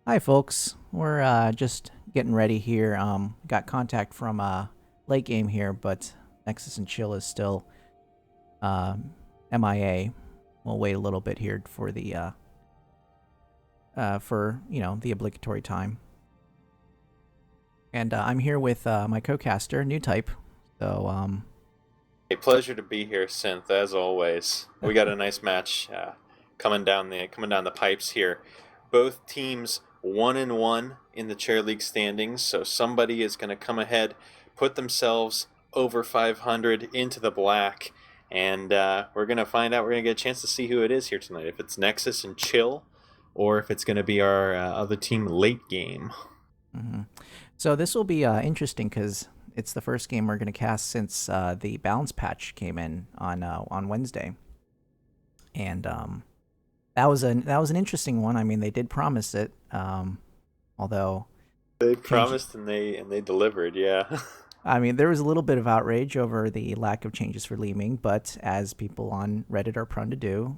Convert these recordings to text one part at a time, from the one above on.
Hi, folks. We're just getting ready here. Got contact from late game here, but Nexus and Chill is still MIA. We'll wait a little bit here for the for the obligatory time. And I'm here with my co-caster, New Type. So A pleasure to be here, Synth. As always, we got a nice match coming down the pipes here. Both teams 1-1 in the chair league standings, so somebody is going to come ahead, put themselves over 500 into the black, and we're going to find out. We're going to get a chance to see who it is here tonight. If it's Nexus and Chill, or if it's going to be our other team, Late Game. mhm. so this will be interesting because it's the first game we're going to cast since the balance patch came in on Wednesday, and that was an interesting one. I mean, they did promise it, although They change. promised and they delivered. Yeah. I mean, there was a little bit of outrage over the lack of changes for Leeming, but as people on Reddit are prone to do,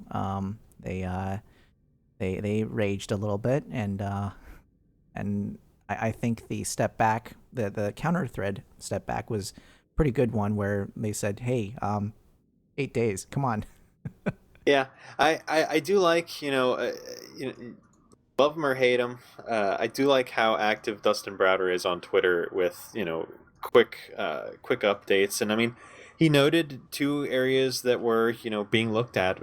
they raged a little bit, and I think the step back, the counter thread step back was a pretty good one where they said, "Hey, 8 days, come on." Yeah, I do like, love him or hate him. I do like how active Dustin Browder is on Twitter with, quick updates. And I mean, he noted two areas that were, being looked at,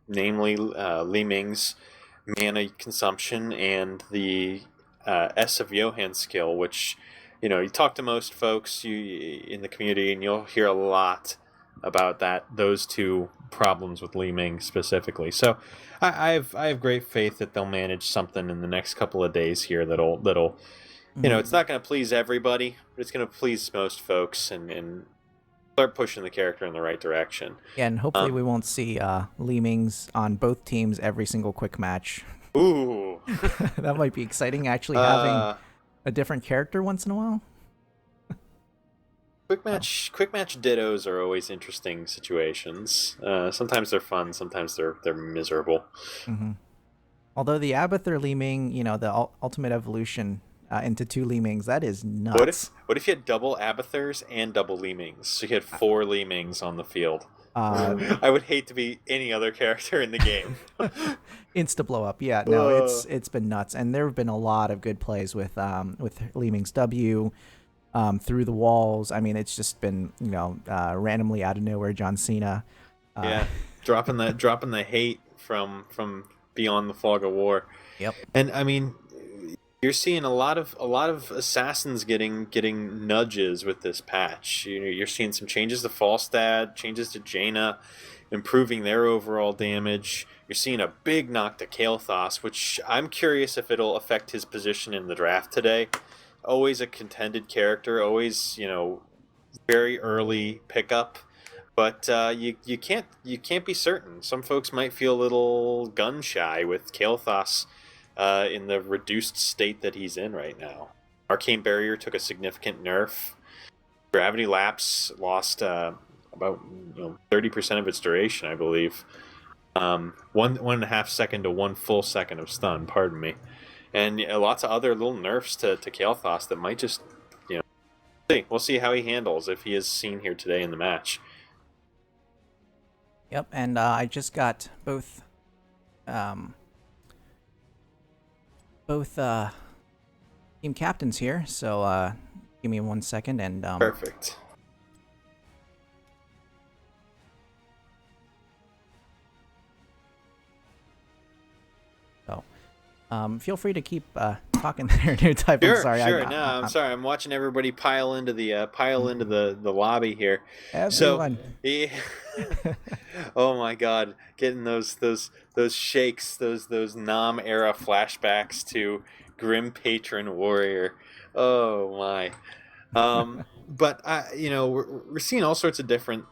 namely Li Ming's mana consumption and the S of Johann skill, which, you talk to most folks in the community and you'll hear a lot about those two problems with Li Ming specifically. So I have great faith that they'll manage something in the next couple of days here that'll Mhm. it's not going to please everybody, but it's going to please most folks and start pushing the character in the right direction. Yeah, and hopefully we Um, won't see Leemings on both teams every single quick match. ooh, That might be exciting, actually having uh, a different character once in a while. Oh. quick match dittos are always interesting situations. Sometimes they're fun, sometimes they're miserable. hmm Although the Abathur Leeming, the ultimate evolution into two Leemings, that is What if nuts. what if you had double Abathurs and double Leemings? So you had four Leemings on the field. Uh, I would hate to be any other character in the game. Insta blow up. Yeah, no, uh, it's been nuts, and there have been a lot of good plays with Leeming's W through the walls. I mean, it's just been randomly out of nowhere John Cena. Uh, yeah, dropping the hate from beyond the fog of war. yep. And I mean, you're seeing a lot of assassins getting nudges with this patch. You're seeing some changes to Falstad, changes to Jaina, improving their overall damage. You're seeing a big knock to Kael'thas, which I'm curious if it'll affect his position in the draft today. Always a contended character, always very early pickup, but you can't be certain. Some folks might feel a little gun shy with Kael'thas in the reduced state that he's in right now. Arcane Barrier took a significant nerf. Gravity Lapse lost about 30% of its duration, I believe. One and a half second to 1 full second of stun. Pardon me, and lots of other little nerfs to Kael'thas that might just see. We'll see how he handles if he is seen here today in the match. Yep, and I just got um, both team captains here. So give me 1 second, and Perfect. so feel free to keep talking there, New Type. I'm Sure, sorry, sure. No, I'm sorry. I'm watching everybody pile into the lobby here. So, everyone. yeah. Oh my God, getting those shakes, those Nam era flashbacks to Grim Patron Warrior. Oh my. But we're seeing all sorts of different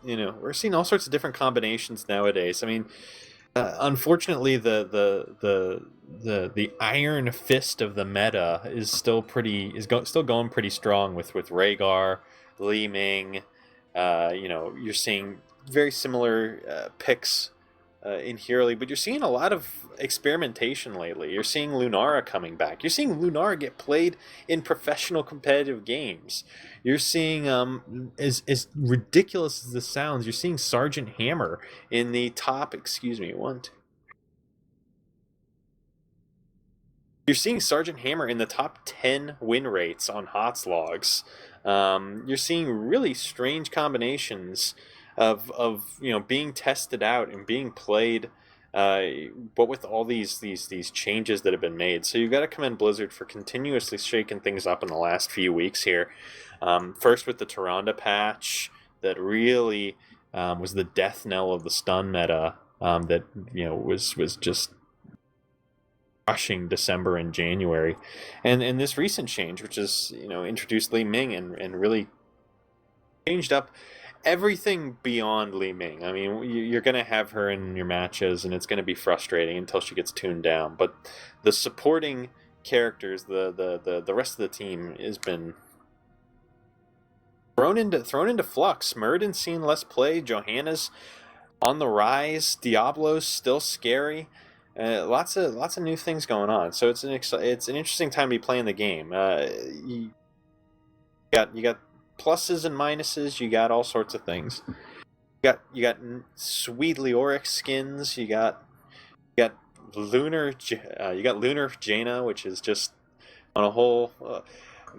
combinations nowadays. I mean, unfortunately, the iron fist of the meta is still going pretty strong with Rhaegar, Li Ming. You're seeing very similar picks in Hero League, but you're seeing a lot of experimentation lately. You're seeing Lunara coming back. You're seeing Lunara get played in professional competitive games. You're seeing, as ridiculous as this sounds, you're seeing Sergeant Hammer in the top, you're seeing Sergeant Hammer in the top 10 win rates on HOTS logs. You're seeing really strange combinations of being tested out and being played, but with all these changes that have been made. So you've got to commend Blizzard for continuously shaking things up in the last few weeks here. First with the Tyrande patch that really was the death knell of the stun meta, that was just rushing December and January, and this recent change, which is introduced Li Ming and really changed up everything beyond Li Ming. I mean, you're going to have her in your matches, and it's going to be frustrating until she gets tuned down. But the supporting characters, the rest of the team has been thrown into flux. Murden's seen less play. Johanna's on the rise. Diablo's still scary. Lots of new things going on. So it's an interesting time to be playing the game. You got pluses and minuses. You got all sorts of things. You got sweet Leoric skins. You got lunar. You got lunar Jaina, which is just on a whole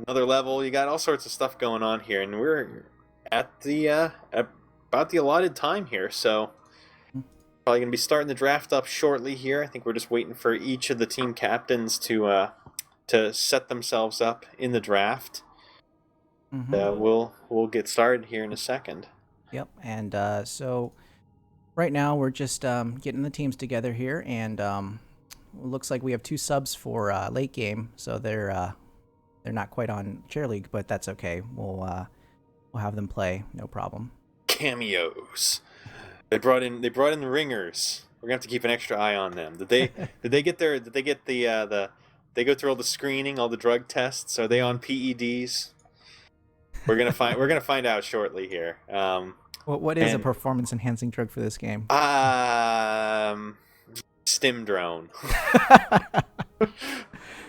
another level. You got all sorts of stuff going on here, and we're at about the allotted time here. So probably going to be starting the draft up shortly here. I think we're just waiting for each of the team captains to set themselves up in the draft. Mm-hmm. We'll get started here in a second. Yep, and so right now we're just getting the teams together here, and looks like we have 2 subs for late game, so they're not quite on Chair League, but that's okay. We'll have them play, no problem. Cameos. They brought in the ringers. We're gonna have to keep an extra eye on them. Did they get the they go through all the screening, all the drug tests? Are they on PEDs? We're gonna find out shortly here. What is a performance enhancing drug for this game? Stim drone.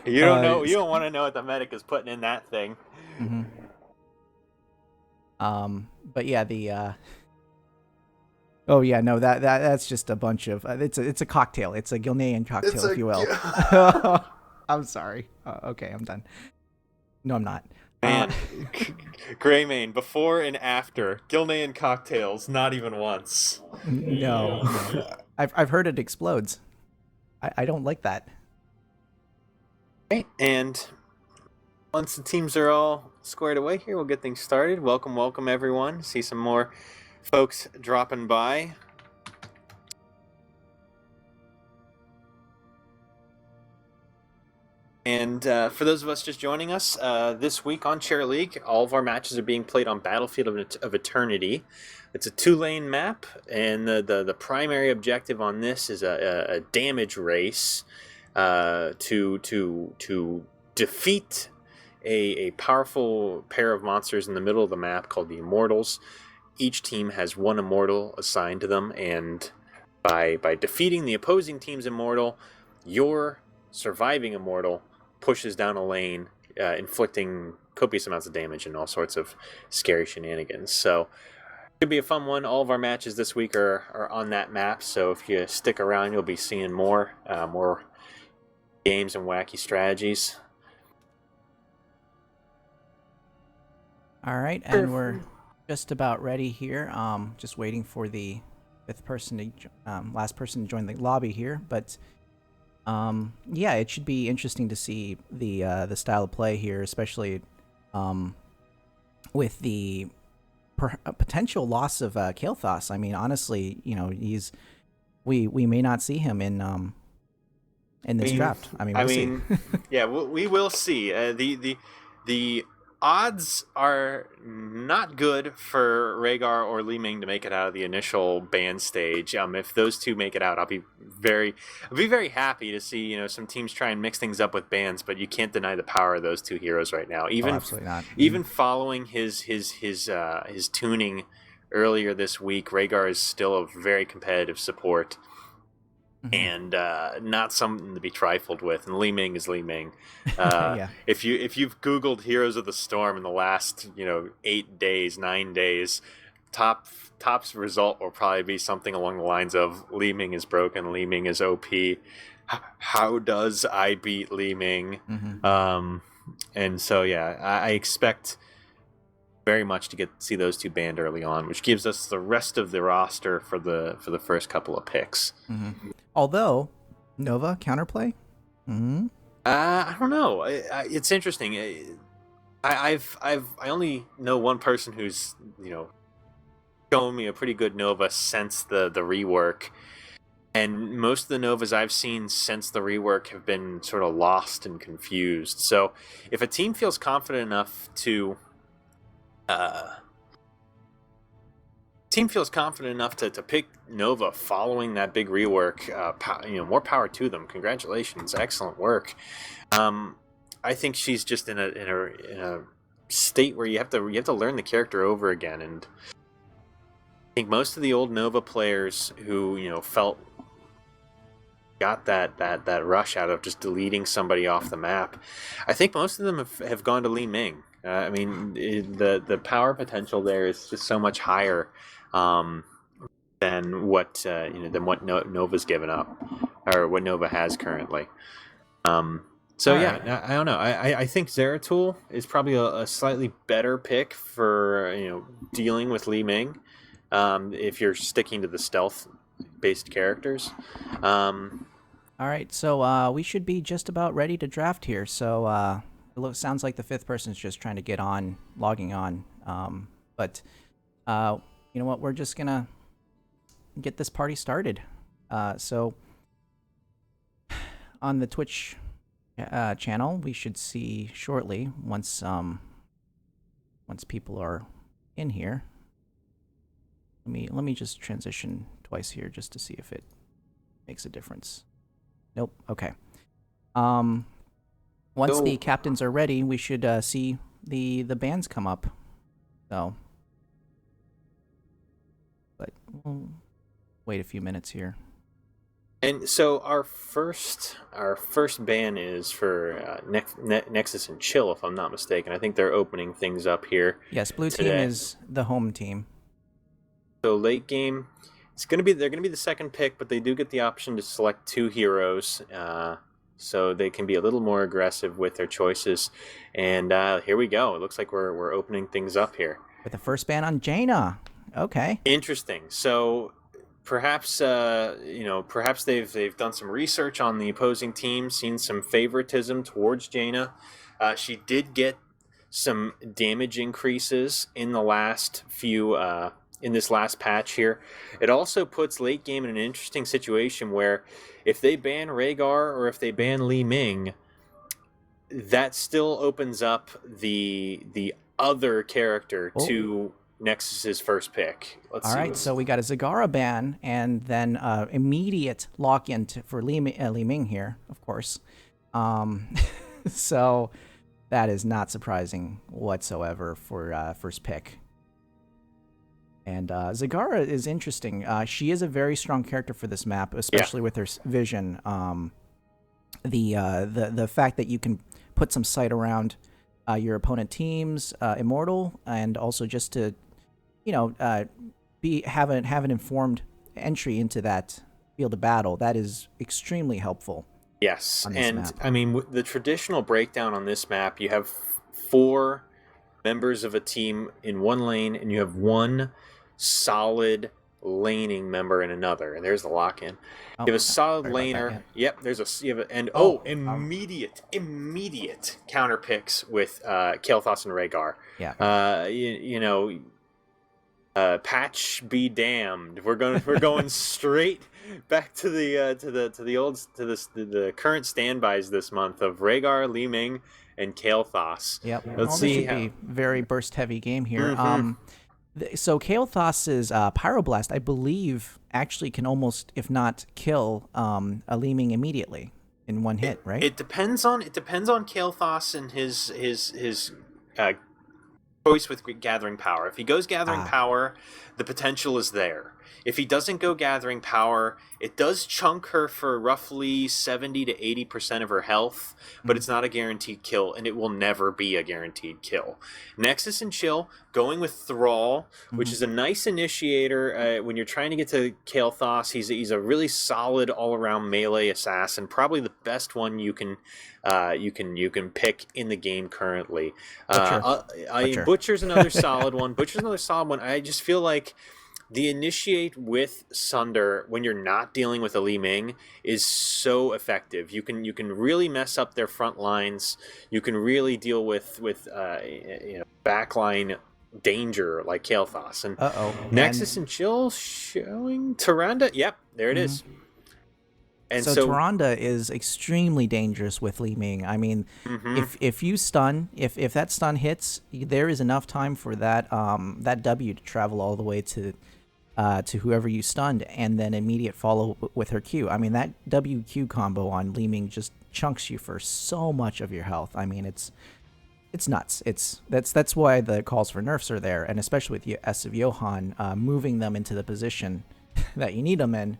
You don't know. You don't want to know what the medic is putting in that thing. Mm-hmm. But yeah, oh yeah, no, that's just a bunch of it's a cocktail. It's a Gilnean cocktail, if you will. I'm sorry. Okay, I'm done. No, I'm not. Man, Greymane, before and after Gilnean cocktails, not even once. No. I've heard it explodes. I don't like that. Okay, and once the teams are all squared away here, we'll get things started. Welcome everyone. See some more folks dropping by. And for those of us just joining us, this week on Chair League, all of our matches are being played on Battlefield of Eternity. It's a 2-lane map, and the primary objective on this is a damage race to defeat a powerful pair of monsters in the middle of the map called the Immortals. Each team has 1 immortal assigned to them, and by defeating the opposing team's immortal, your surviving immortal pushes down a lane, inflicting copious amounts of damage and all sorts of scary shenanigans. So it could be a fun one. All of our matches this week are on that map, so if you stick around, you'll be seeing more games and wacky strategies. All right, and we're just about ready here. Just waiting for the 5th person to last person to join the lobby here, but yeah, it should be interesting to see the style of play here, especially with the potential loss of Kael'thas. I mean, honestly, we may not see him in this draft. I mean, we'll see. Yeah, we will see. The odds are not good for Rhaegar or Li Ming to make it out of the initial ban stage. If those two make it out, I'll be very happy to see some teams try and mix things up with bans. But you can't deny the power of those 2 heroes right now. Even absolutely not. Even following his tuning earlier this week, Rhaegar is still a very competitive support. Mhm. and not something to be trifled with. And Li Ming is Li Ming. Yeah. If you've Googled Heroes of the Storm in the last 8 days, 9 days, top's result will probably be something along the lines of Li Ming is broken, Li Ming is OP. How does I beat Li Ming? Mhm. And so yeah, I expect very much to see those two banned early on, which gives us the rest of the roster for the first couple of picks. Mhm. Although Nova counterplay. Mhm. I don't know. It's interesting. I only know one person who's shown me a pretty good Nova since the rework, and most of the Novas I've seen since the rework have been sort of lost and confused. So if a team feels confident enough to pick Nova following that big rework, more power to them. Congratulations, excellent work. I think she's just in a state where you have to learn the character over again, and I think most of the old Nova players who got that rush out of just deleting somebody off the map, I think most of them have gone to Li Ming. I mean, the power potential there is just so much higher than what Nova's given up, or what Nova has currently. So All yeah, right. I don't know. I think Zeratul is probably a slightly better pick for dealing with Li Ming, if you're sticking to the stealth based characters. All right. So we should be just about ready to draft here. So sounds like the fifth person's just trying to get on, logging on. But you know what? We're just gonna get this party started. So on the Twitch channel, we should see shortly once people are in here. Let me just transition twice here just to see if it makes a difference. Nope. Okay. Once the captains are ready, we should see the bands come up. So, but we'll wait a few minutes here. And so our first ban is for Nexus and Chill, if I'm not mistaken. I think they're opening things up here. Yes, blue today. team is the home team. So late game, they're gonna be the second pick, but they do get the option to select 2 heroes, so they can be a little more aggressive with their choices. And here we go. It looks like we're opening things up here With the first ban on Jaina. Okay. Interesting. So perhaps perhaps they've done some research on the opposing team, seen some favoritism towards Jaina. She did get some damage increases in the last few in this last patch here. It also puts late game in an interesting situation where if they ban Rhaegar or if they ban Li Ming, that still opens up the other character to Nexus's first pick. All right, so we got a Zagara ban and then immediate lock-in for Li Ming here, of course. So that is not surprising whatsoever for first pick. And Zagara is interesting. She is a very strong character for this map, especially with her vision. The fact that you can put some sight around your opponent team's immortal, and also just to have an informed entry into that field of battle, that is extremely helpful. Yes, and map. I mean, the traditional breakdown on this map, you have 4 members of a team in one lane, and you have 1 solid laning member in another, and there's the lock-in. You have a solid laner. Yep, immediate counter picks with Kael'thas and Rhaegar. Yeah. Patch be damned. We're going straight back to the current standbys this month of Rhaegar, Li Ming, and Kael'thas. Yep. Let's see. This should be very burst heavy game here. So Kael'thas's Pyroblast, I believe, actually can almost, if not kill, a Li Ming immediately in one hit, right? It depends on Kael'thas and his choice with gathering power. If he goes gathering power, the potential is there. If he doesn't go Gathering Power, it does chunk her for roughly 70 to 80% of her health, but it's not a guaranteed kill, and it will never be a guaranteed kill. Nexus and Chill, going with Thrall, which is a nice initiator when you're trying to get to Kael'thas. He's a really solid all-around melee assassin, probably the best one you can pick in the game currently. Butcher's another solid one. I just feel like the initiate with Sunder when you're not dealing with a Li Ming is so effective. You can really mess up their front lines. You can really deal with backline danger like Kael'thas. And Nexus and Chill showing Tyrande. Yep, there it is. And so Tyrande is extremely dangerous with Li Ming. I mean, if you stun, if that stun hits, there is enough time for that W to travel all the way to whoever you stunned, and then immediate follow with her Q. I mean, that WQ combo on Li Ming just chunks you for so much of your health. I mean, it's nuts. That's why the calls for nerfs are there, and especially with S of Johann, moving them into the position that you need them in.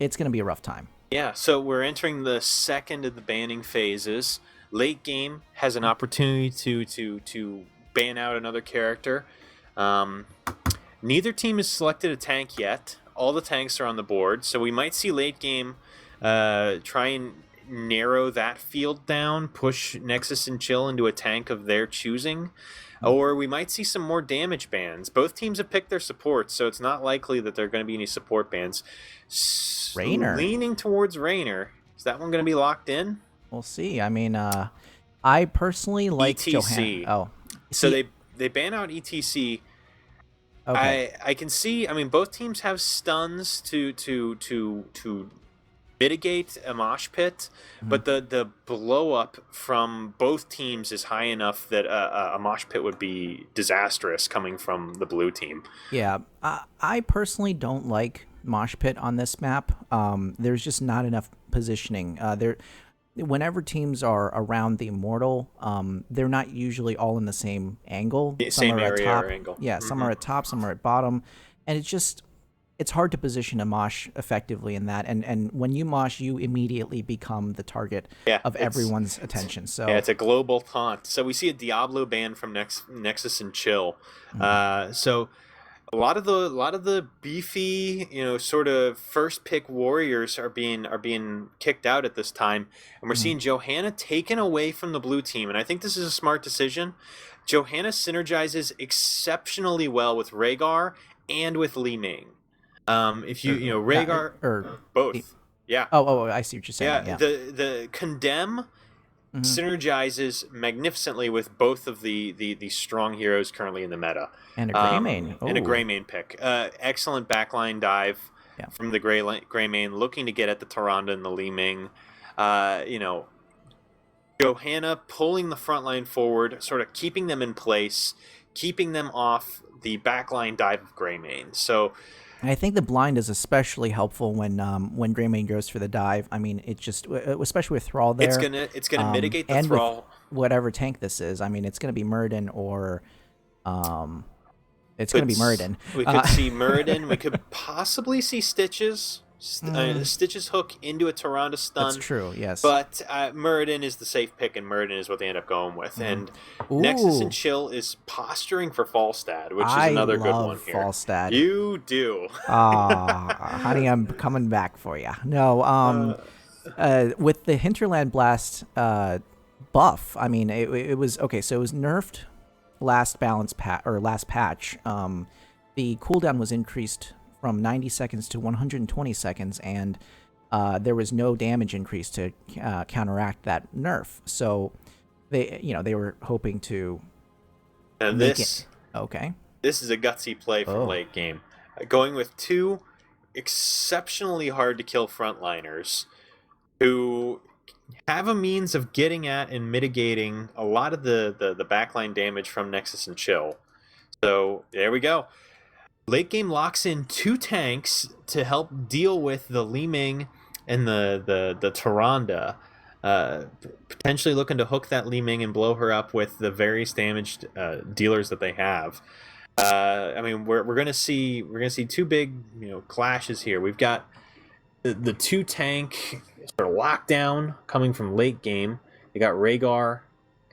It's going to be a rough time. Yeah, so we're entering the second of the banning phases. Late game has an opportunity to ban out another character. Neither team has selected a tank yet. All the tanks are on the board, so we might see late game try and narrow that field down, push Nexus and Chill into a tank of their choosing. Or we might see some more damage bans. Both teams have picked their supports, so it's not likely that there are going to be any support bans. Raynor. Leaning towards Raynor. Is that one going to be locked in? We'll see. I mean, I personally like ETC. Oh. So they ban out ETC. Okay. I can see, I mean, both teams have stuns to mitigate a mosh pit, but the blow up from both teams is high enough that a mosh pit would be disastrous coming from the blue team. Yeah, I personally don't like mosh pit on this map. There's just not enough positioning. Whenever teams are around the Immortal, they're not usually all in the same angle. Same area or angle. Yeah, some are at top, some are at bottom, and it's hard to position a mosh effectively in that, and when you mosh, you immediately become the target of everyone's attention. So it's a global taunt. So we see a Diablo ban from Nexus and Chill. So a lot of the beefy, sort of first pick warriors are being kicked out at this time, and we're seeing Johanna taken away from the blue team, and I think this is a smart decision. Johanna synergizes exceptionally well with Rhaegar and with Li Ming. If Rhaegar or both, yeah. Oh, I see what you're saying. Yeah. The Condemn synergizes magnificently with both of the strong heroes currently in the meta. And a Greymane. And a Greymane pick. Excellent backline dive from the Greymane, looking to get at the Tyrande and the Li Ming. Johanna pulling the front line forward, sort of keeping them in place, keeping them off the backline dive of Greymane. So I think the blind is especially helpful when Greymane goes for the dive. I mean, it just, especially with Thrall there. It's gonna mitigate the Thrall. Whatever tank this is. I mean, it's gonna be Muradin or, it's gonna be Muradin. We could see Muradin. We could possibly see Stitches. Stitches hook into a Tyrande stun. That's true, yes. But Muradin is the safe pick, and Muradin is what they end up going with. And Nexus and Chill is posturing for Falstad, which is another good one here. Falstad. You do. Honey, I'm coming back for you. No, with the Hinterland Blast buff, I mean, it was okay. So it was nerfed last patch. The cooldown was increased from 90 seconds to 120 seconds, and there was no damage increase to counteract that nerf. So they were hoping to. And this is a gutsy play from late game, going with two exceptionally hard to kill frontliners who have a means of getting at and mitigating a lot of the backline damage from Nexus and Chill. So there we go. Late game locks in two tanks to help deal with the Li Ming and the Tyrande, potentially looking to hook that Li Ming and blow her up with the various damaged dealers that they have. I mean, we're gonna see two big clashes here. We've got the two tank sort of lockdown coming from late game. They got Rhaegar,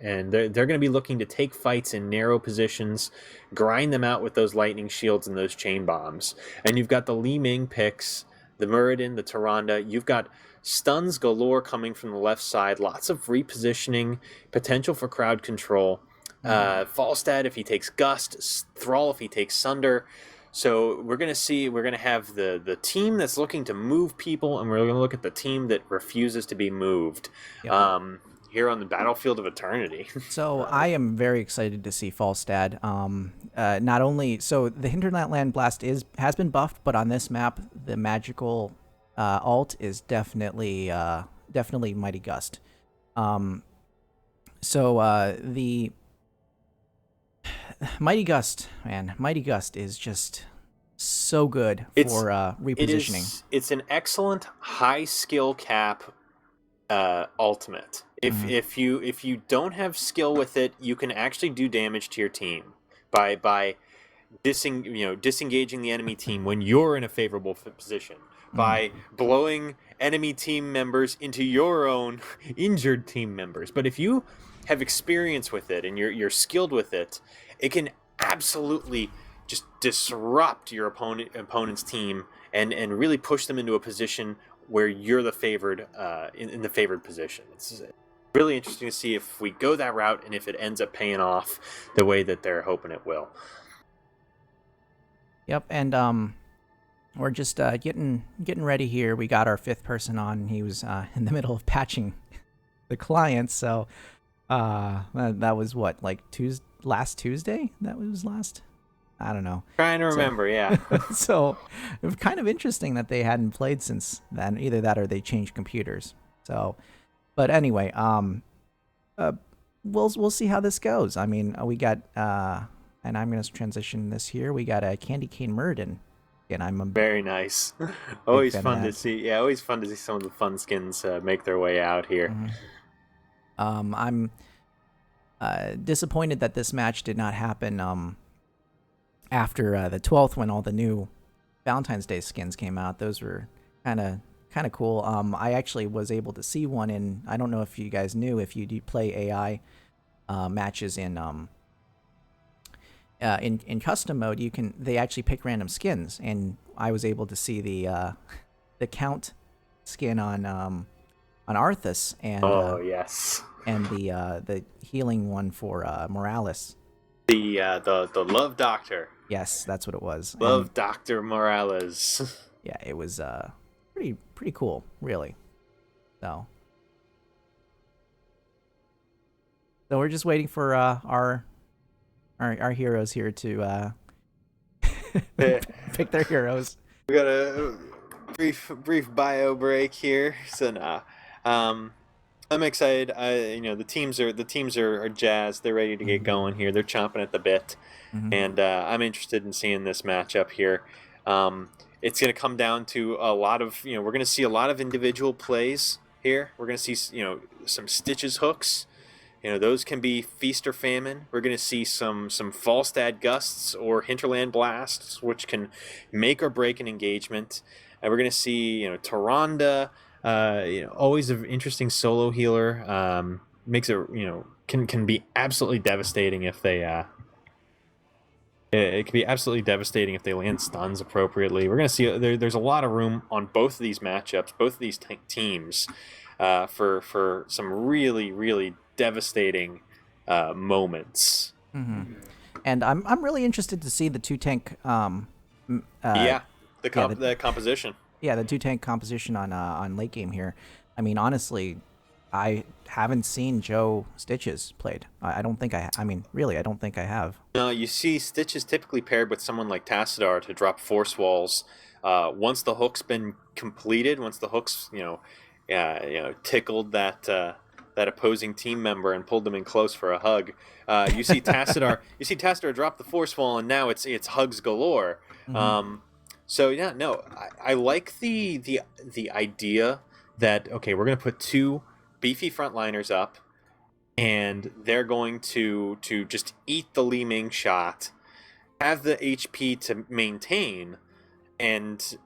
and they're going to be looking to take fights in narrow positions, grind them out with those lightning shields and those chain bombs. And you've got the Li Ming picks, the Muradin, the Tyrande. You've got stuns galore coming from the left side, lots of repositioning, potential for crowd control. Falstad if he takes Gust, Thrall if he takes Sunder. So we're going to have the team that's looking to move people, and we're going to look at the team that refuses to be moved. Yep. Here on the battlefield of eternity. So I am very excited to see Falstad. Not only so the Hinterland Blast has been buffed, but on this map the magical alt is definitely Mighty Gust. So the Mighty Gust is just so good for repositioning. It's an excellent high skill cap ultimate. If you don't have skill with it, you can actually do damage to your team by disengaging the enemy team when you're in a favorable position, by blowing enemy team members into your own injured team members. But if you have experience with it and you're skilled with it, it can absolutely just disrupt your opponent's team and really push them into a position where you're the favored in the favored position. It's really interesting to see if we go that route and if it ends up paying off the way that they're hoping it will. Yep, and we're just getting ready here. We got our fifth person on, and he was in the middle of patching the client. So that was what, like last Tuesday? That was last. I don't know. Trying to remember, yeah. So it was kind of interesting that they hadn't played since then. Either that or they changed computers. So, but anyway, we'll see how this goes. I mean, we got and I'm going to transition this here. We got a Candy Cane Muradin. And I'm very nice. Always fun to see. Yeah, always fun to see some of the fun skins make their way out here. Mm-hmm. I'm disappointed that this match did not happen after the 12th when all the new Valentine's Day skins came out. Those were kind of cool. I actually was able to see one in. I don't know if you guys knew, if you do play AI matches in custom mode, they actually pick random skins, and I was able to see the Count skin on Arthas, and yes, and the healing one for Morales. The Love Doctor. Yes, that's what it was. Love Doctor Morales. Yeah, it was pretty cool, really. So we're just waiting for our heroes here to pick their heroes. We got a brief bio break here. So I'm excited. The teams are jazzed. They're ready to get going here. They're chomping at the bit, and I'm interested in seeing this matchup here. It's going to come down to a lot of we're going to see a lot of individual plays here. We're going to see some Stitches hooks. Those can be feast or famine. We're going to see some Falstad gusts or Hinterland blasts, which can make or break an engagement. And we're going to see Tyrande. Always an interesting solo healer. Makes it can be absolutely devastating if they it can be absolutely devastating if they land stuns appropriately. We're going to see there's a lot of room on both of these matchups, both of these teams, for some really, really devastating moments. And I'm really interested to see the two tank. The composition. Yeah, the two tank composition on late game here. I mean, honestly, I haven't seen Joe Stitches played. I don't think I don't think I have. No, you see Stitches typically paired with someone like Tassadar to drop force walls. Once the hook's been completed, once the hook's tickled that opposing team member and pulled them in close for a hug, you see Tassadar drop the force wall, and now it's hugs galore. So yeah, no, I like the idea that we're gonna put two beefy frontliners up, and they're going to just eat the Li Ming shot, have the HP to maintain and,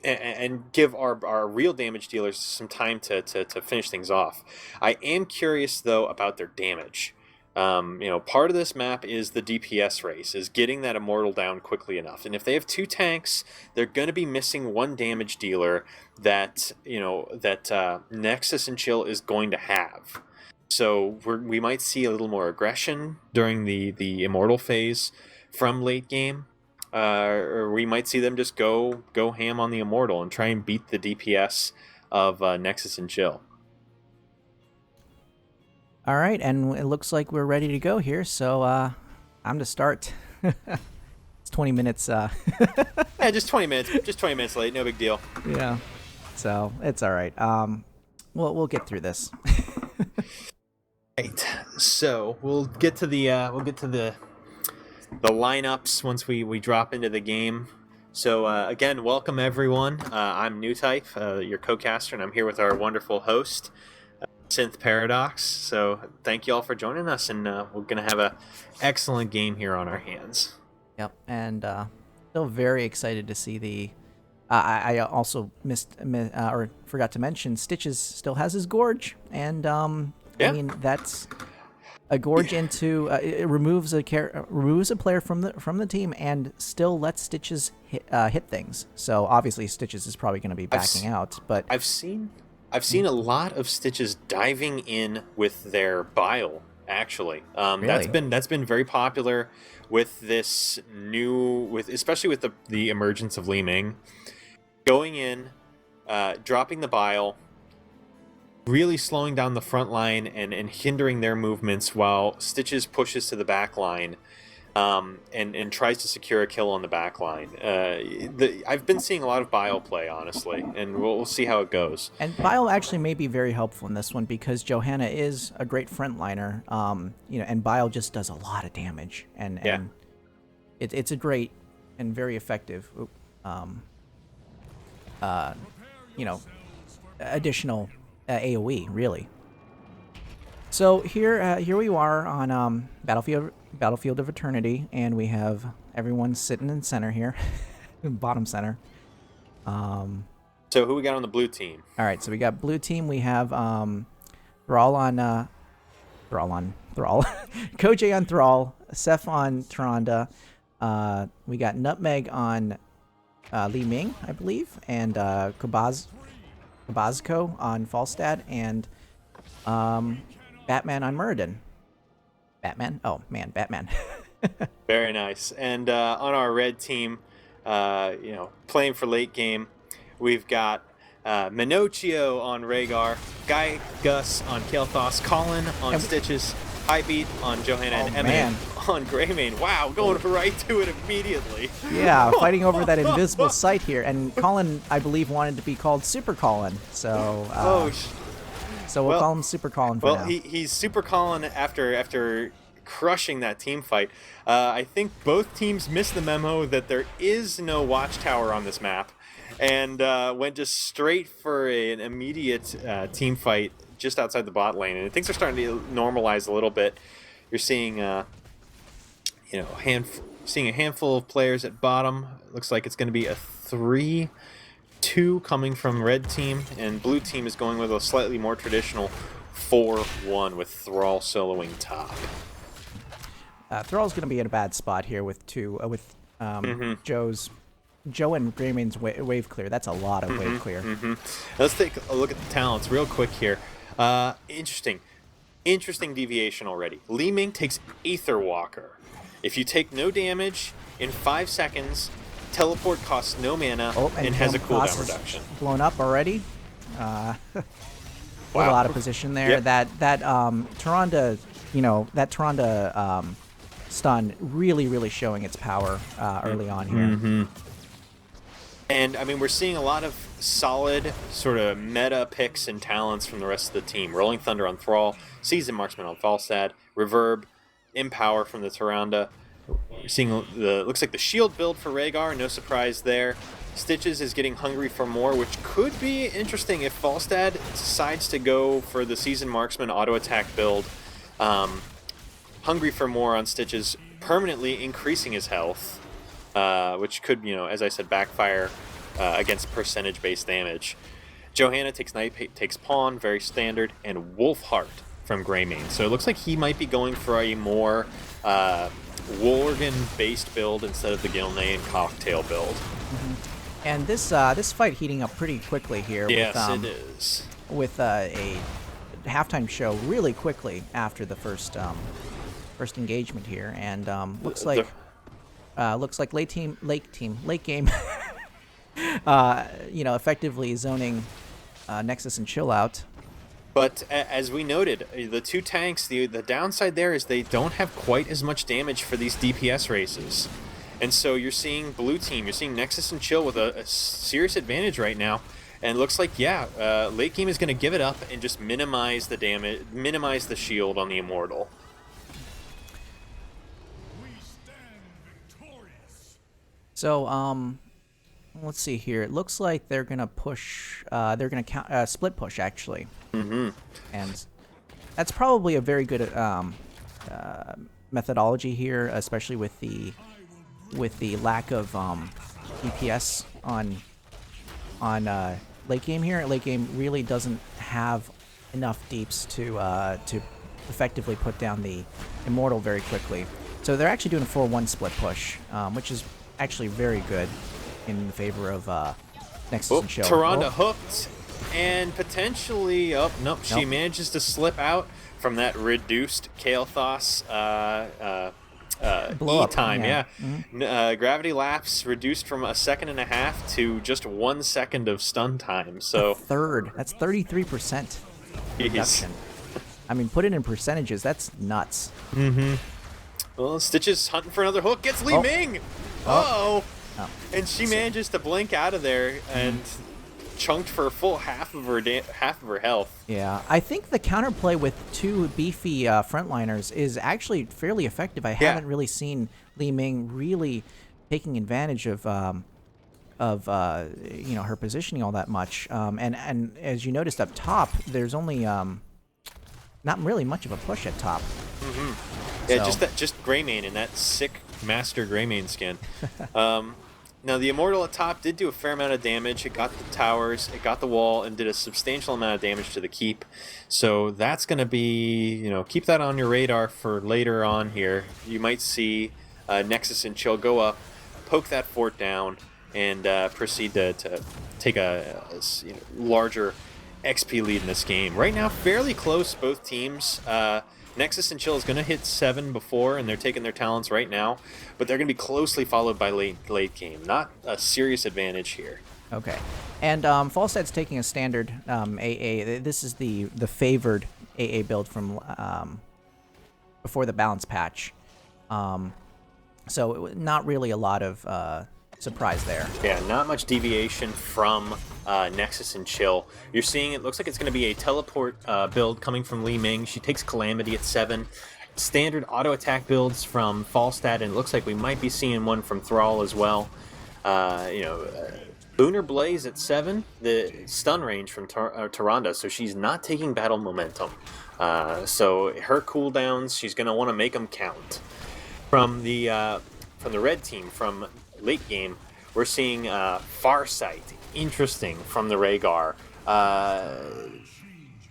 and give our real damage dealers some time to finish things off. I am curious, though, about their damage. Part of this map is the DPS race, is getting that Immortal down quickly enough. And if they have 2 tanks, they're going to be missing 1 damage dealer that Nexus and Chill is going to have. So we might see a little more aggression during the Immortal phase from late game. Or we might see them just go ham on the Immortal and try and beat the DPS of Nexus and Chill. All right, and it looks like we're ready to go here, so I'm to start. It's 20 minutes. Yeah, just 20 minutes. Just 20 minutes late. No big deal. Yeah, so it's all right. We'll get through this. Right. So we'll get to the lineups once we drop into the game. So again, welcome everyone. I'm Newtype, your co-caster, and I'm here with our wonderful host, Synth Paradox. So thank you all for joining us, and we're gonna have a excellent game here on our hands. Yep, and still very excited to see the. I also forgot to mention Stitches still has his Gorge, and Yeah. I mean that's a Gorge into it removes a player from the team and still lets Stitches hit things. So obviously Stitches is probably going to be backing out, but I've seen a lot of Stitches diving in with their Bile. Actually, Really? that's been very popular with this especially with the emergence of Li Ming, going in, dropping the Bile, really slowing down the front line and hindering their movements while Stitches pushes to the back line, and tries to secure a kill on the back line. I've been seeing a lot of Bile play, honestly, and we'll see how it goes. And Bile actually may be very helpful in this one because Johanna is a great frontliner, and Bile just does a lot of damage, and it's a great and very effective, additional AOE, really. So here we are on Battlefield of Eternity, and we have everyone sitting in center here, bottom center. So who we got on the blue team? All right, so we got blue team. We have Thrall on Thrall, Kojay on Thrall, Seth on Tyrande. We got Nutmeg on Li Ming, I believe, and Kabazko on Falstad, and Batman on Muradin. Batman? Oh, man, Batman. Very nice. And on our red team, playing for late game, we've got Minocchio on Rhaegar, Guy Gus on Kael'thas, Colin on Stitches, Highbeat on Johanna, and Eminem on Greymane. Wow, going right to it immediately. Yeah, fighting over that invisible sight here. And Colin, I believe, wanted to be called Super Colin. So, so we'll call him Super Colin for now. Well, he's Super Colin after crushing that team fight. I think both teams missed the memo that there is no watchtower on this map, and went just straight for an immediate team fight just outside the bot lane. And things are starting to normalize a little bit. You're seeing seeing a handful of players at bottom. It looks like it's going to be a 3-2 coming from red team, and blue team is going with a slightly more traditional 4-1 with Thrall soloing top. Thrall's going to be in a bad spot here with Joe and Greymane's wave clear. That's a lot of wave clear. Let's take a look at the talents real quick here. Interesting deviation already. Li Ming takes Aether Walker. If you take no damage in 5 seconds, teleport costs no mana and has a cooldown reduction. Blown up already. Wow. A lot of position there. Yep. That Tyrande, stun really showing its power early on here. And I mean, we're seeing a lot of solid sort of meta picks and talents from the rest of the team. Rolling Thunder on Thrall, Seasoned Marksman on Falstad, Reverb, Empower from the Tyrande. We're seeing looks like the shield build for Rhaegar, no surprise there. Stitches is getting hungry for more, which could be interesting if Falstad decides to go for the Seasoned Marksman auto attack build. Hungry for more on Stitches permanently increasing his health, which could, as I said, backfire against percentage-based damage. Johanna takes knight, takes pawn, very standard, and Wolfheart from Greymane. So it looks like he might be going for a more Worgen-based build instead of the Gilnean cocktail build. Mm-hmm. And this fight heating up pretty quickly here. Yes, it is. With a halftime show really quickly after the first engagement here, and looks like late game, effectively zoning Nexus and Chill out. But as we noted, the two tanks, the downside there is they don't have quite as much damage for these DPS races. And so you're seeing blue team, you're seeing Nexus and Chill with a serious advantage right now. And it looks like, late game is going to give it up and just minimize the damage, minimize the shield on the Immortal. So, let's see here. It looks like they're gonna push. They're gonna split push actually. Mm-hmm. And that's probably a very good methodology here, especially with the lack of DPS on late game here. Late game really doesn't have enough deeps to effectively put down the Immortal very quickly. So they're actually doing a 4-1 split push, which is actually very good in favor of Nexus and Chill. Tyrande hooked, and potentially... Oh, nope. She manages to slip out from that reduced Kael'thas E-time, yeah. Mm-hmm. Gravity lapse reduced from 1.5 seconds to just 1 second of stun time, so... A third. That's 33% reduction. I mean, put it in percentages, that's nuts. Mm-hmm. Well, Stitches hunting for another hook, gets Li Ming! Uh-oh! Oh. And she manages to blink out of there and chunked for a full half of her health. Yeah, I think the counterplay with two beefy frontliners is actually fairly effective. I haven't really seen Li Ming really taking advantage of her positioning all that much. And as you noticed up top, there's only not really much of a push at top. Mm-hmm. Yeah, just Greymane in that sick Master Greymane skin. Now, the Immortal at top did do a fair amount of damage. It got the towers, it got the wall, and did a substantial amount of damage to the keep. So that's going to be, keep that on your radar for later on here. You might see Nexus and Chill go up, poke that fort down, and proceed to take a larger XP lead in this game. Right now, fairly close, both teams. Nexus and Chill is going to hit 7 before, and they're taking their talents right now, but they're going to be closely followed by late game. Not a serious advantage here. Okay. And Falstad's taking a standard AA. This is the favored AA build from before the balance patch. So not really a lot of surprise there. Yeah, not much deviation from Nexus and Chill. You're seeing it looks like it's going to be a teleport build coming from Li Ming. She takes Calamity at 7. Standard auto attack builds from Falstad, and it looks like we might be seeing one from Thrall as well. Booner Blaze at 7, the stun range from Tyrande, so she's not taking battle momentum. So her cooldowns, she's going to want to make them count. From the red team, from late game, we're seeing Farsight, interesting, from the Rhaegar.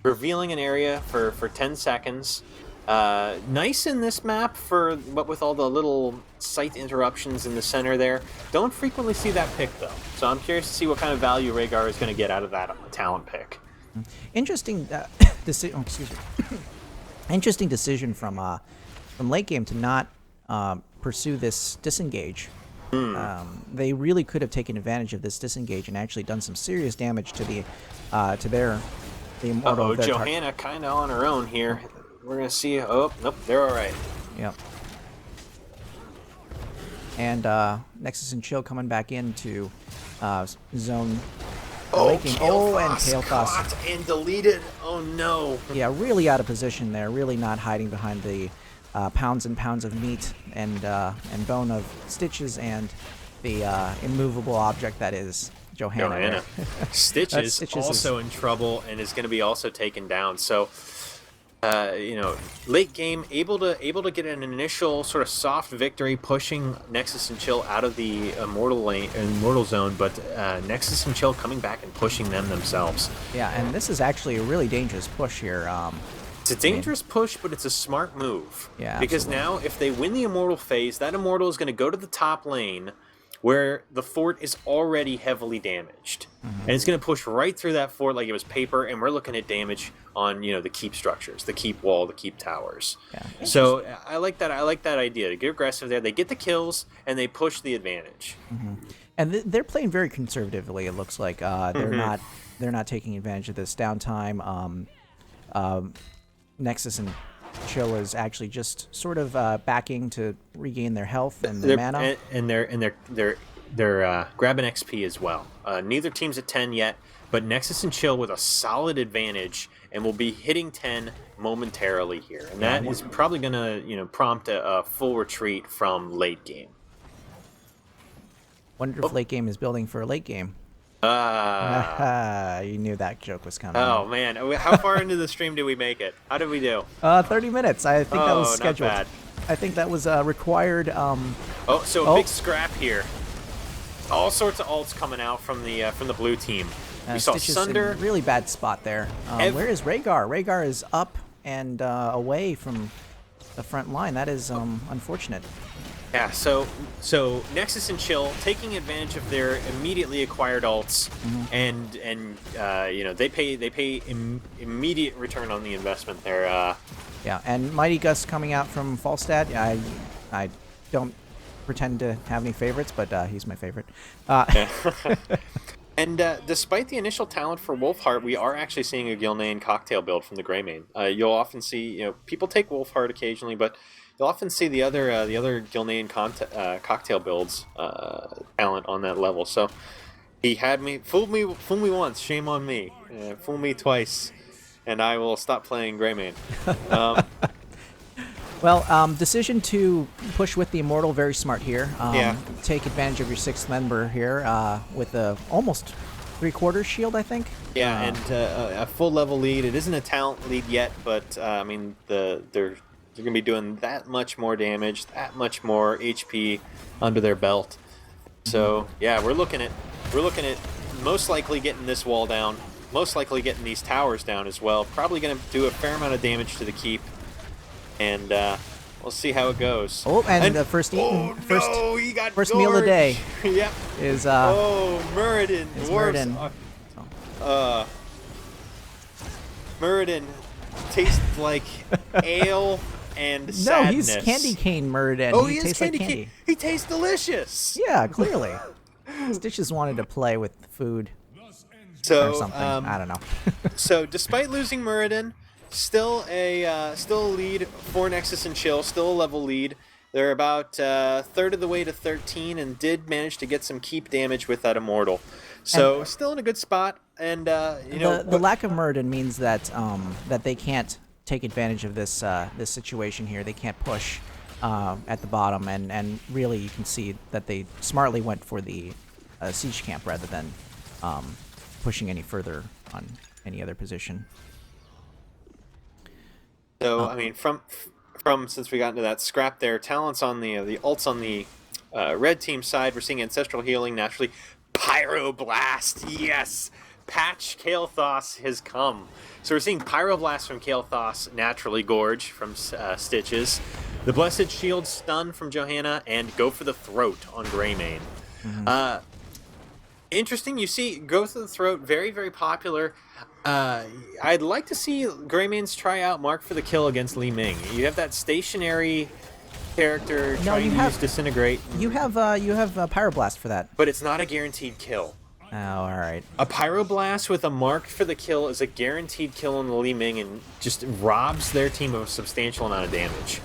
Revealing an area for 10 seconds. Nice in this map, but with all the little sight interruptions in the center there. Don't frequently see that pick, though. So I'm curious to see what kind of value Rhaegar is going to get out of that talent pick. Interesting decision. Excuse me. Interesting decision from late game to not pursue this disengage. They really could have taken advantage of this disengage and actually done some serious damage to the Immortal. Johanna kind of on her own here. We're gonna see. Oh, nope, they're all right. Yep. And Nexus and Chill coming back into zone. And Kael'thas and deleted. Oh no. Yeah, really out of position there. Really not hiding behind the pounds and pounds of meat and bone of Stitches and the immovable object that is Johanna. Stitches also in trouble and is going to be also taken down. So late game, able to get an initial sort of soft victory, pushing Nexus and Chill out of the immortal zone, but Nexus and Chill coming back and pushing them themselves. Yeah, and this is actually a really dangerous push here. It's a dangerous push, but it's a smart move. Yeah, because absolutely. now if they win the immortal phase, that immortal is going to go to the top lane, where the fort is already heavily damaged. And it's going to push right through that fort like it was paper, and we're looking at damage on, the keep structures, the keep wall, the keep towers. Yeah. So I like that. I like that idea to get aggressive there. They get the kills, and they push the advantage. And they're playing very conservatively. It looks like they're not taking advantage of this downtime. Nexus and Chill is actually just sort of backing to regain their health and their mana. And they're grabbing XP as well. Neither team's at 10 yet, but Nexus and Chill with a solid advantage, and will be hitting 10 momentarily here. And that is probably going to prompt a full retreat from late game. Wonder if late game is building for a late game. You knew that joke was coming. Oh man, how far into the stream did we make it? How did we do? 30 minutes. I think that was scheduled. Not bad. I think that was required. Big scrap here. All sorts of ults coming out from the blue team. We saw Stitch is Sunder. in a really bad spot there. Where is Rhaegar? Rhaegar is up and away from the front line. That is unfortunate. Yeah, so Nexus and Chill taking advantage of their immediately acquired ults, and they pay immediate return on the investment there. Yeah, and Mighty Gus coming out from Falstad. I don't pretend to have any favorites, but he's my favorite. And despite the initial talent for Wolfheart, we are actually seeing a Gilnean cocktail build from the Greymane. You'll often see, people take Wolfheart occasionally, but you'll often see the other Gilnean cocktail builds talent on that level. So he had me, fooled me once, shame on me. Fool me twice, and I will stop playing Greymane. Well, decision to push with the Immortal, very smart here. Yeah. Take advantage of your sixth member here with a almost 3/4 shield, I think. Yeah, and a full level lead. It isn't a talent lead yet, but they're going to be doing that much more damage, that much more HP under their belt. So yeah, we're looking at most likely getting this wall down, most likely getting these towers down as well. Probably going to do a fair amount of damage to the keep. And we'll see how it goes. Oh, and the first meal of the day. Yep. Is Muradin. Is Muradin. Muradin tastes like ale and sadness. No, he's candy cane Muradin. Oh, he tastes candy like candy. cane. He tastes delicious. Yeah, clearly. Stitches wanted to play with food or something. I don't know. So despite losing Muradin, still a lead for Nexus and Chill, still a level lead. They're about a third of the way to 13 and did manage to get some keep damage with that Immortal. So still in a good spot. And the lack of Muradin means that that they can't take advantage of this this situation here. They can't push at the bottom, and really you can see that they smartly went for the siege camp rather than pushing any further on any other position. So I mean, from since we got into that scrap there, talents on the ults on the red team side, we're seeing Ancestral Healing naturally, Pyroblast, yes, Patch Kael'thas has come. So we're seeing Pyroblast from Kael'thas, naturally Gorge from Stitches, the Blessed Shield Stun from Johanna, and Go for the Throat on Greymane. Interesting, you see Go for the Throat, very, very popular. I'd like to see Greymane's try out Mark for the Kill against Li Ming. You have that stationary character trying to use Disintegrate. You have Pyroblast for that. But it's not a guaranteed kill. Oh, all right. A Pyroblast with a Mark for the Kill is a guaranteed kill on the Li Ming and just robs their team of a substantial amount of damage.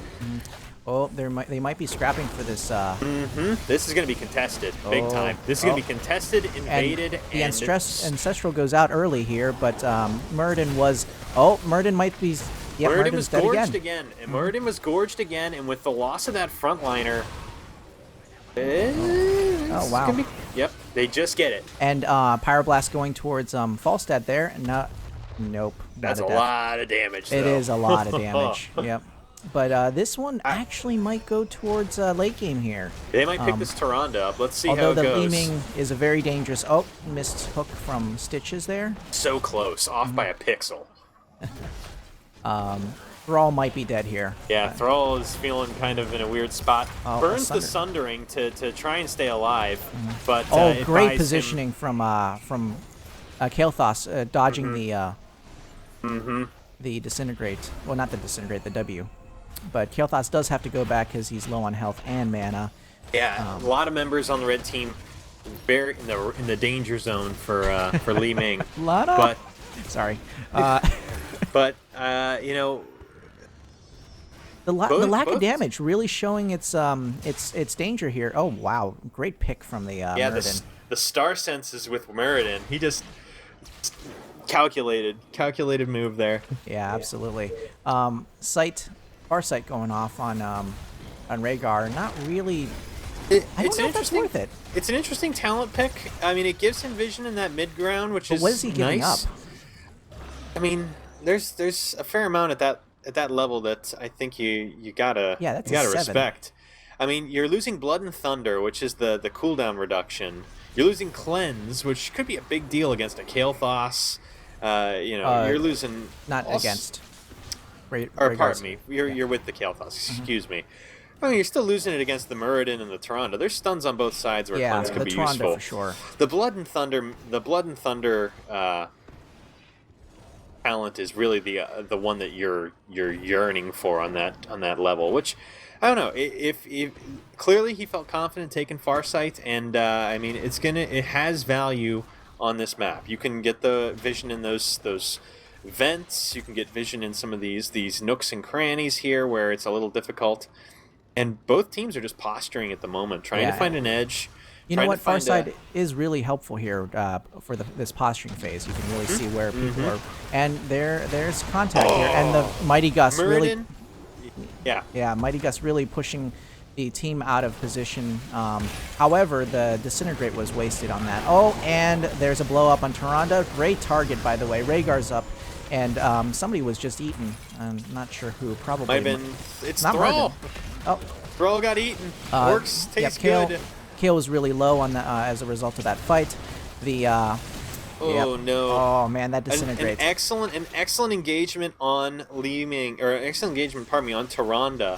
Oh, they might be scrapping for this. This is going to be contested, big time. This is going to be contested, invaded, and Ancestral goes out early here, but Muradin was. Oh, Muradin might be. Yeah, Muradin was dead gorged again. And Muradin was gorged again, and with the loss of that frontliner. Oh wow! Yep, they just get it. And Pyroblast going towards Falstad there, and Nope. That's not a death. lot of damage, though. It is a lot of damage. Yep. But this one actually might go towards late game here. They might pick this Tyrande up. Let's see how Although it the goes. Leeming is a very dangerous... Oh, missed hook from Stitches there. So close, off by a pixel. Thrall might be dead here. Yeah, Thrall is feeling kind of in a weird spot. Oh, Burns the Sundering to try and stay alive, but it great buys positioning from Kael'thas dodging the Disintegrate. Well, not the Disintegrate, the W. But Kael'thas does have to go back because he's low on health and mana. Yeah, a lot of members on the red team very in the danger zone for Li Ming. But sorry. But you know, the lack of damage really showing its danger here. Oh wow, great pick from the Muradin. The star senses with Muradin. He just calculated move there. Yeah, absolutely. Farsight going off on Rhaegar. Not really. I don't know if that's worth it. It's an interesting talent pick. I mean, it gives him vision in that mid ground, which is what is he giving nice. up? I mean, there's a fair amount at that level that I think you gotta respect. I mean, you're losing Blood and Thunder, which is the cooldown reduction. You're losing Cleanse, which could be a big deal against a Kael'thas. You're losing against. Pardon me. You're with the Kael'thas. Excuse me. I mean, you're still losing it against the Muradin and the Tyrande. There's stuns on both sides where cleanse could be Tyrande useful. For sure. The Blood and Thunder talent is really the one that you're yearning for on that level. Which I don't know. If clearly he felt confident taking Farsight, and I mean it has value on this map. You can get the vision in those vents. You can get vision in some of these nooks and crannies here where it's a little difficult. And both teams are just posturing at the moment, trying to find an edge. You know what? Farsight is really helpful here for this posturing phase. You can really see where people are. And there's contact here. And the Mighty Gus Muradin, really... Yeah, Mighty Gus really pushing the team out of position. However, the Disintegrate was wasted on that. Oh, and there's a blow up on Tyrande. Great target, by the way. Rhaegar's up. And somebody was just eaten. I'm not sure who. Probably... Might have been... It's Thrall. Oh, Thrall got eaten. Tastes good. Kael was really low on the as a result of that fight. No! Oh man, that Disintegrates. An excellent engagement on Li Ming, or excellent engagement, pardon me, on Tyrande.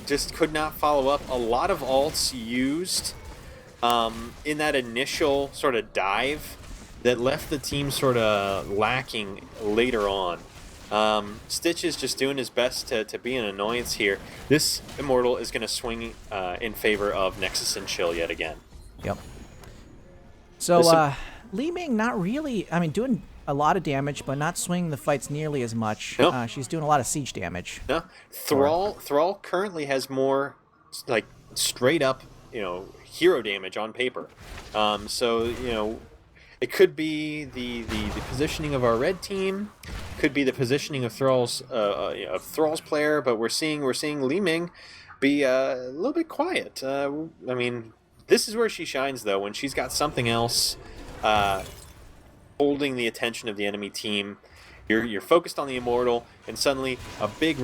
Just could not follow up. A lot of ults used in that initial sort of dive that left the team sort of lacking later on. Stitch is just doing his best to be an annoyance here. This Immortal is going to swing in favor of Nexus and Chill yet again. Yep. So, Li Ming not really, I mean, doing a lot of damage, but not swinging the fights nearly as much. Nope. She's doing a lot of siege damage. No, Thrall currently has more, like, straight up, hero damage on paper. It could be the positioning of our red team, could be the positioning of Thrall's player, but we're seeing Li Ming be a little bit quiet. I mean, this is where she shines though, when she's got something else holding the attention of the enemy team. You're focused on the Immortal, and suddenly a big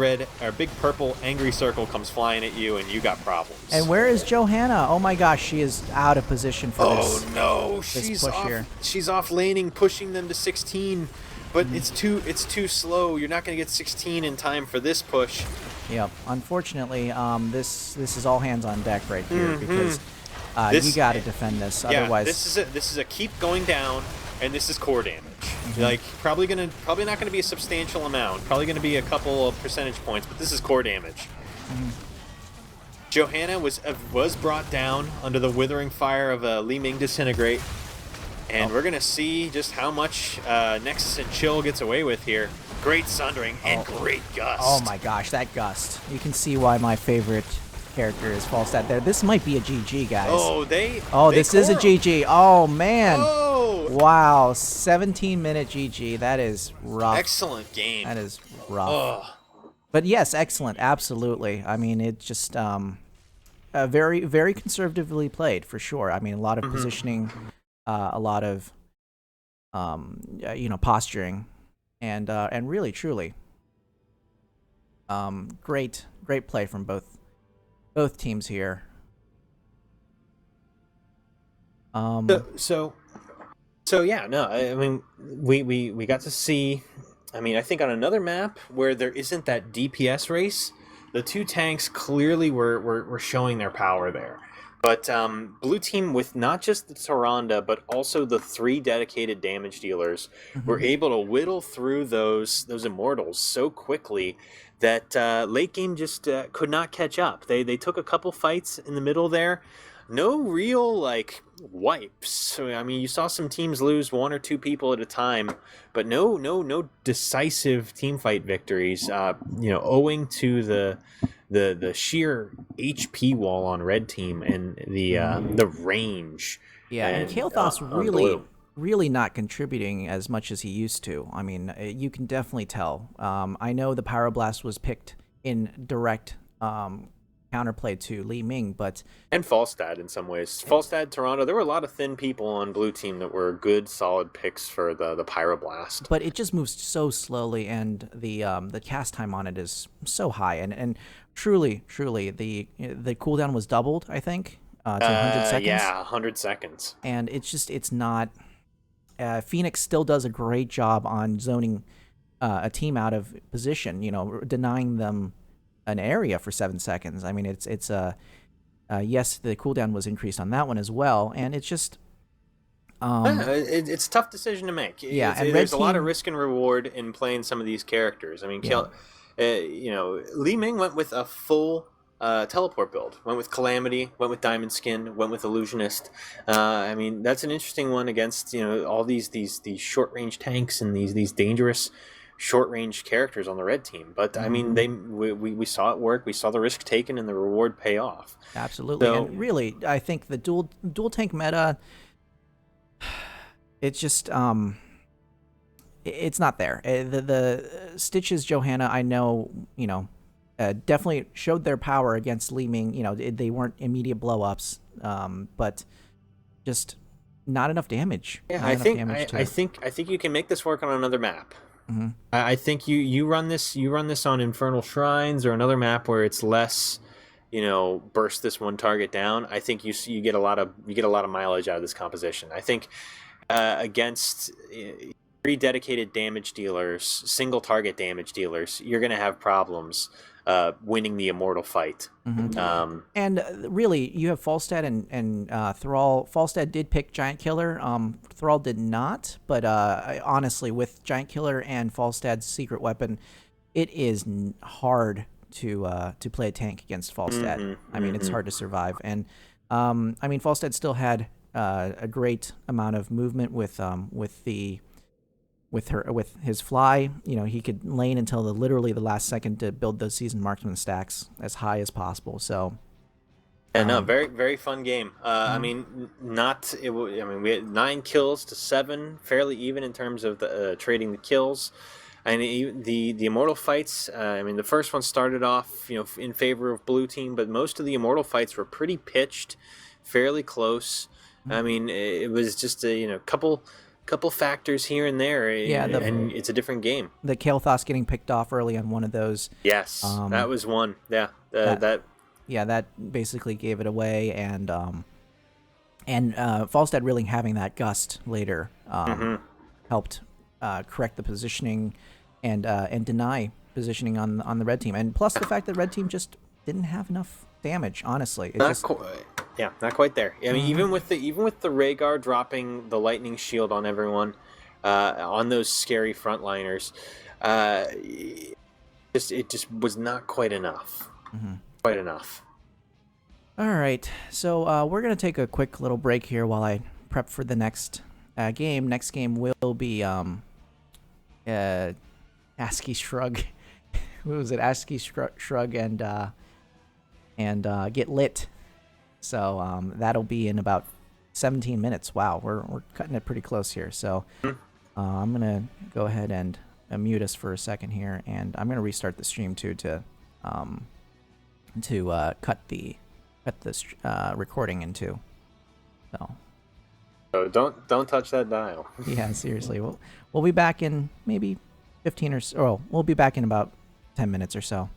purple angry circle comes flying at you, and you got problems. And where is Johanna? Oh my gosh, she is out of position for this. Oh no, she's off laning, pushing them to 16, but it's too slow. You're not going to get 16 in time for this push. Yep. Unfortunately, this is all hands on deck right here because you got to defend this. Otherwise, this is a keep going down. And this is core damage. Like probably not gonna be a substantial amount. Probably gonna be a couple of percentage points, but this is core damage. Johanna was brought down under the withering fire of a Li Ming Disintegrate, and we're gonna see just how much Nexus and Chill gets away with here. Great Sundering and great Gust. Oh my gosh, that Gust! You can see why my favorite character is Falstad there. This might be a GG, guys. This is a GG. Oh man. Wow, 17-minute GG. That is rough. Excellent game. That is rough. But yes, excellent. Absolutely. I mean, it just very, very conservatively played for sure. I mean, a lot of positioning, a lot of posturing. and really truly, great play from both teams here. So yeah, no, I mean we got to see. I mean, I think on another map where there isn't that DPS race, the two tanks clearly were showing their power there. But blue team, with not just the Tyrande, but also the 3 dedicated damage dealers, were able to whittle through those immortals so quickly that late game just could not catch up. They took a couple fights in the middle there. No real like wipes. I mean, you saw some teams lose 1 or 2 people at a time, but no decisive team fight victories. Owing to the sheer HP wall on red team and the range. Yeah, and Kael'thas really not contributing as much as he used to. I mean, you can definitely tell. I know the Pyroblast was picked in direct counterplay to Li Ming, and Falstad in some ways. Falstad, Toronto, there were a lot of thin people on blue team that were good, solid picks for the Pyroblast. But it just moves so slowly, and the cast time on it is so high, and truly, the cooldown was doubled, I think, to 100 seconds. Yeah, 100 seconds. And it's not. Phoenix still does a great job on zoning a team out of position, denying them an area for 7 seconds. I mean, it's yes, the cooldown was increased on that one as well, and it's just it's a tough decision to make. Yeah, and there's a lot of risk and reward in playing some of these characters. I mean, Li Ming went with a full teleport build, went with Calamity, went with Diamond Skin, went with Illusionist. I mean, that's an interesting one against all these short range tanks and these dangerous short range characters on the red team. But I mean, we saw it work. We saw the risk taken and the reward pay off. Absolutely. So, and really, I think the dual tank meta, it's just it's not there. The Stitches Johanna, I know, definitely showed their power against Li Ming. They weren't immediate blow ups, but just not enough damage. Yeah, I think you can make this work on another map. Mm-hmm. I think you run this on Infernal Shrines or another map where it's less, burst this one target down. I think you get a lot of mileage out of this composition. I think against 3 dedicated damage dealers, single target damage dealers, you're going to have problems winning the immortal fight. Mm-hmm. And really, you have Falstad and Thrall. Falstad did pick Giant Killer. Thrall did not. But honestly, with Giant Killer and Falstad's secret weapon, it is hard to play a tank against Falstad. Mm-hmm. I mean, it's hard to survive. And I mean, Falstad still had a great amount of movement with his fly. He could lane until literally the last second to build those season marksman stacks as high as possible. So very, very fun game. I mean, we had 9 kills to 7, fairly even in terms of the trading the kills. And the immortal fights, I mean, the first one started off in favor of blue team, but most of the immortal fights were pretty pitched, fairly close. I mean, it was just a couple factors here and there, and it's a different game. The Kael'thas getting picked off early on one of those. Yes, that was one. Yeah, that basically gave it away, and Falstad really having that gust later helped correct the positioning and deny positioning on the red team, and plus the fact that red team just didn't have enough damage. Honestly, not quite there. I mean, even with the Rhaegar dropping the lightning shield on everyone, on those scary frontliners, it just was not quite enough. Mm-hmm. Quite enough. All right, so we're gonna take a quick little break here while I prep for the next game. Next game will be ASCII Shrug. What was it? ASCII Shrug and Get Lit. So that'll be in about 17 minutes. Wow, we're cutting it pretty close here. So I'm gonna go ahead and mute us for a second here, and I'm gonna restart the stream too to cut the recording in two. So don't touch that dial. Yeah, seriously. We'll be back in maybe 15 or so. Oh, we'll be back in about 10 minutes or so.